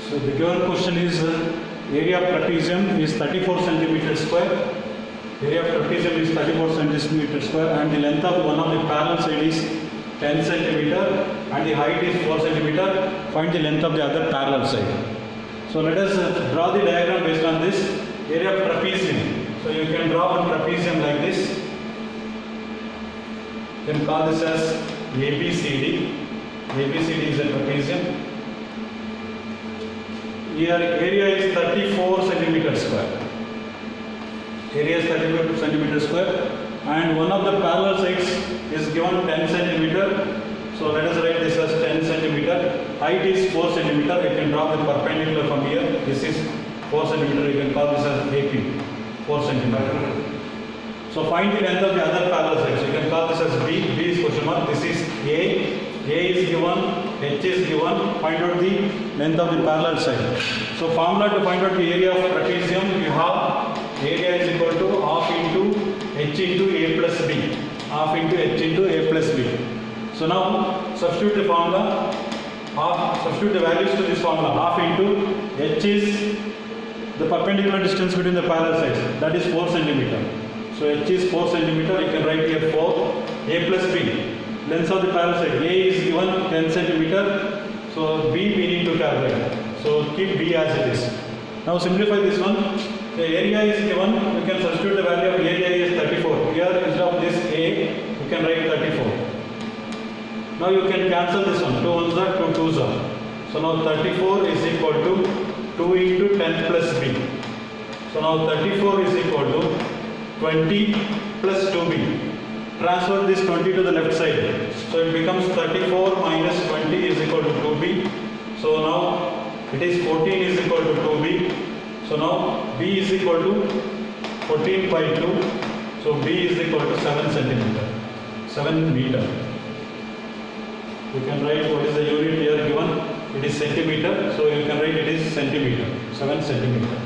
So the given question is area of trapezium is 34 centimeters square. Area of trapezium is 34 centimeters square, and the length of one of the parallel side is 10 centimeter and the height is 4 centimeter. Find the length of the other parallel side. So let us draw the diagram based on this area of trapezium. So you can draw one trapezium like this. You can call this as ABCD. ABCD is a trapezium. Here area is 34 centimeters square. Area is 34 centimeters square, and one of the parallel sides is given 10 centimeter. So let us write this as 10 centimeter. Height is 4 centimeter. You can draw the perpendicular from here. This is 4 centimeter. You can call this as AP, 4 centimeter. So find the length of the other parallel sides. You can call this as B. B is question mark. This is A. A is given. H is given. Find out the length of the parallel side. So formula to find out the area of trapezium, you have area is equal to half into H into A plus B. Half into H into A plus B. So now substitute the formula. Substitute the values to this formula. Half into H is the perpendicular distance between the parallel sides. That is 4 centimeter. So H is 4 centimeter. You can write here 4. A plus B. Length of the parallel side. A is given 10 centimeter. So B we need to calculate. So keep B as it is. Now simplify this one. The area is given. You can substitute the value of area is 34. Here instead of this A, you can write 34. Now you can cancel this one. 2 ones are 2 twos are. So now 34 is equal to 2 into 10 plus B. So now 34 is equal to 20 plus 2B. Transfer this 20 to the left side. So it becomes 34 minus 20 is equal to 2B. So now it is 14 is equal to 2B. So now B is equal to 14 by 2. So B is equal to 7 centimeter. 7 meter. You can write what is the unit here given. It is centimeter. So you can write it is centimeter. 7 centimeter.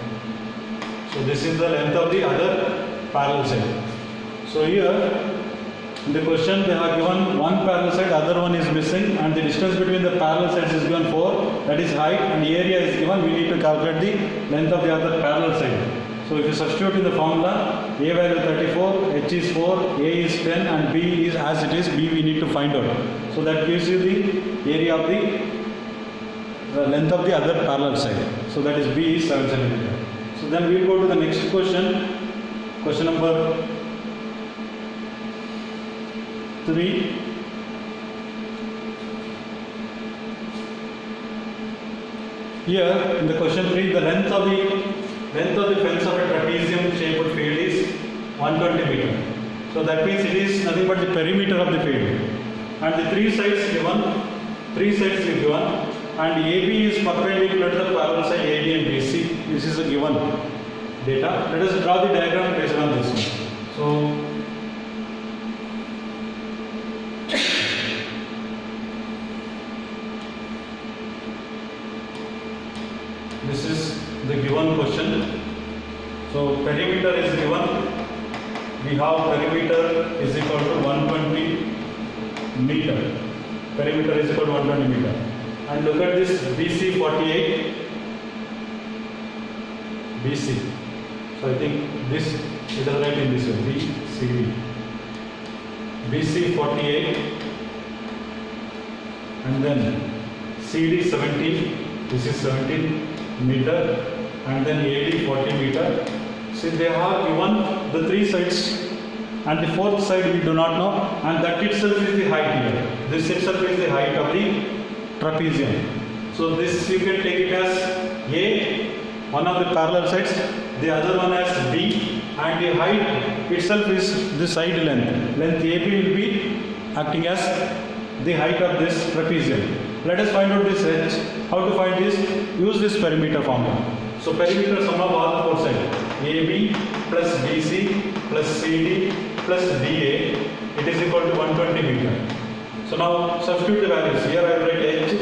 So this is the length of the other parallel side. So here in the question they have given one parallel side, other one is missing, and the distance between the parallel sides is given 4, that is height, and area is given. We need to calculate the length of the other parallel side. So if you substitute in the formula, A value 34, H is 4, A is 10, and B is as it is. B we need to find out. So that gives you the area of the length of the other parallel side. So that is B is 7 centimeter. So then we will go to the next question. Question number 3. Here in the question 3, the length of the fence of a trapezium shaped field is 120 meter. So that means it is nothing but the perimeter of the field. And the three sides given, and AB is perpendicular to the parallel side AD and BC. This is a given data. Let us draw the diagram based on this one. So this is the given question. So perimeter is given. We have perimeter is equal to 120 meter. Perimeter is equal to 120 meter. And look at this BC 48. BC. So I think this it is right in this way. BCD. BC 48. And then CD 17. This is 17 meter. And then AD 40 meter. See, they have given the three sides, and the fourth side we do not know, and that itself is the height here. This itself is the height of the trapezium. So this you can take it as A, one of the parallel sides, the other one as B, and the height itself is the side length. Length AB will be acting as the height of this trapezium. Let us find out this H. How to find this? Use this perimeter formula. So perimeter sum of all four sides. AB plus BC plus CD plus DA, it is equal to 120 meter. So now substitute the values. Here I will write H,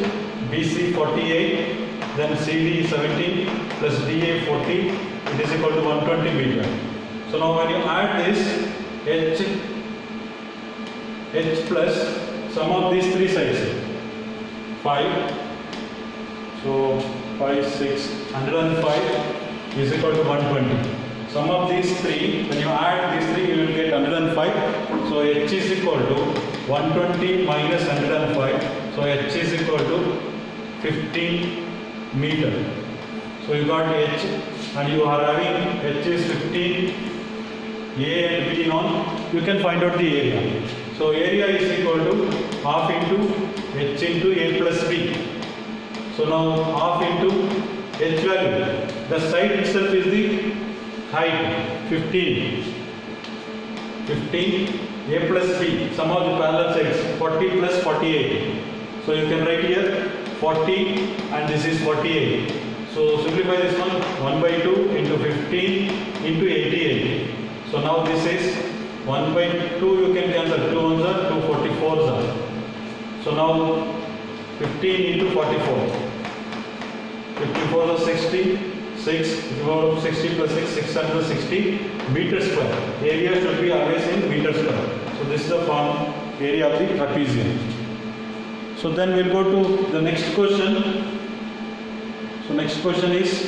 BC 48, then CD 17 plus DA 40, it is equal to 120 meter. So now when you add this, H plus sum of these three sides, 5. So 5, 6, 105 is equal to 120. Sum of these three, when you add these three, you will get 105. So H is equal to 120 minus 105. So H is equal to 15 meter. So you got H, and you are having H is 15, A and B known. You can find out the area. So area is equal to half into H into A plus B. So now half into H value. The side itself is the height 15. 15 A plus B. Sum of the parallel sides 40 plus 48. So you can write here 40 and this is 48. So simplify this one, 1 by 2 into 15 into 88. So now this is 1 by 2, you can cancel, 2 ones are 2 44s are. So now 15 into 44. 54 is 60, 6, 60 plus 6, 660 meter square. Area should be always in meter square. So this is the form area of the trapezium. So then we'll go to the next question. So next question is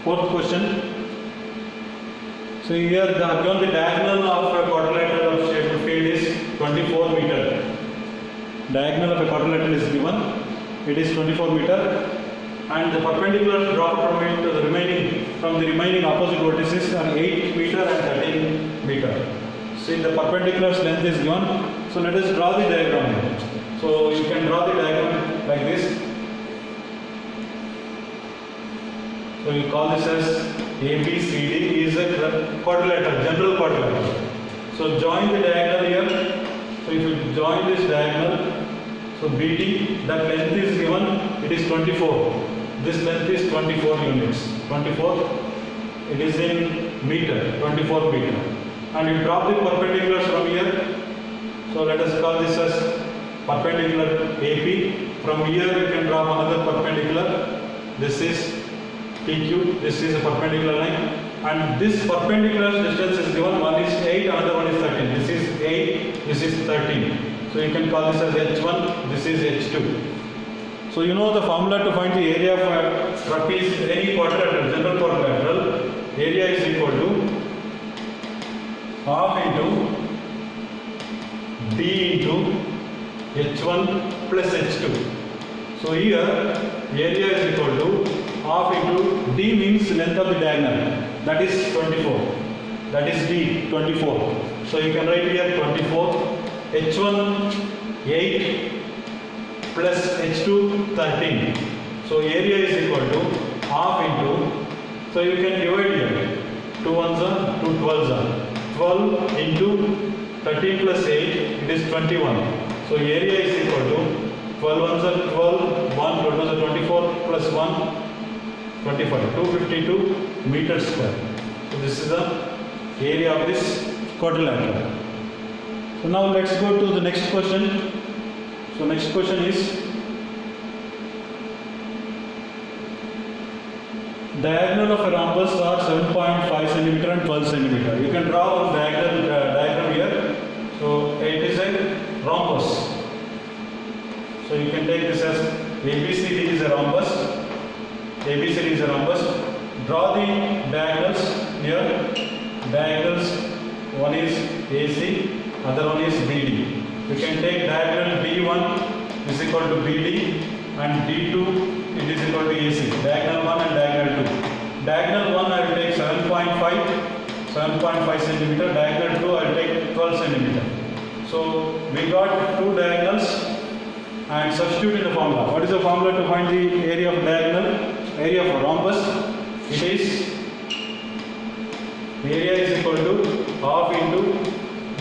fourth question. So here the diagonal of a quadrilateral of shaped field is 24 meter. Diagonal of a quadrilateral is given. It is 24 meter, and the perpendicular drop from the remaining opposite vertices are 8 meter and 13 meter. See, the perpendicular's length is given. So let us draw the diagram here. So you can draw the diagram like this. So you call this as ABCD is a quadrilateral, general quadrilateral. So join the diagonal here. So if you join this diagonal, so BD, that length is given, it is 24. This length is 24 units. 24, it is in meter, 24 meter. And you drop the perpendiculars from here. So let us call this as perpendicular AP. From here you can drop another perpendicular. This is PQ, this is a perpendicular line, and this perpendicular distance is given, one is 8, another one is 13. This is 8, this is 13. So you can call this as H1, this is H2. So you know the formula to find the area of a trapeze, any quadrilateral, general quadrilateral, area is equal to half into D into H1 plus H2. So here area is equal to half into D means length of the diagonal, that is 24, that is D, 24. So you can write here 24, H1 8 plus H2 13. So area is equal to half into, so you can divide here, 2 ones are 2 12s are, 12 into 13 plus 8, it is 21. So area is equal to 12 ones are 12, 1, 12 are 24 plus 1, 25, 252 meters square. So this is the area of this quadrilateral. So now let's go to the next question. So next question is diagonal of a rhombus are 7.5 centimeter and 12 centimeter. You can draw a diagram here. So it is a rhombus. So you can take this as ABCD is a rhombus. ABCD is a rhombus. Draw the diagonals here. Diagonals, one is AC, other one is BD. You can take diagonal B1 is equal to BD and D2 it is equal to AC. Diagonal 1 and diagonal 2. Diagonal 1 I will take 7.5 centimeter. Diagonal 2 I will take 12 centimeter. So we got two diagonals and substitute in the formula. What is the formula to find the area of diagonal? Area of a rhombus? It is area is equal to half into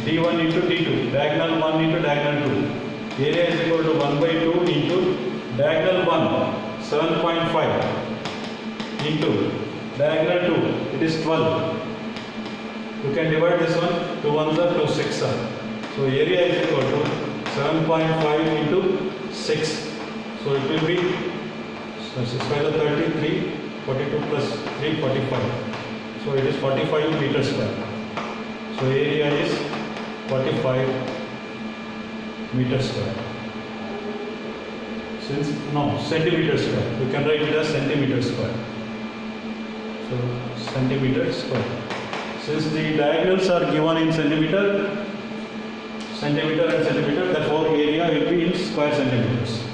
D1 into D2. Diagonal 1 into diagonal 2. Area is equal to 1 by 2 into diagonal 1, 7.5 into diagonal 2, it is 12. You can divide this one, 2 ones are 2 6 are. So area is equal to 7.5 into 6. So it will be 6 5 are 33, 42 plus 3, 45. So it is 45 meters square. So area is 45 meter square. Since no centimeter square, you can write it as centimeter square. So centimeter square. Since the diagonals are given in centimeter and centimeter, therefore area will be in square centimeters.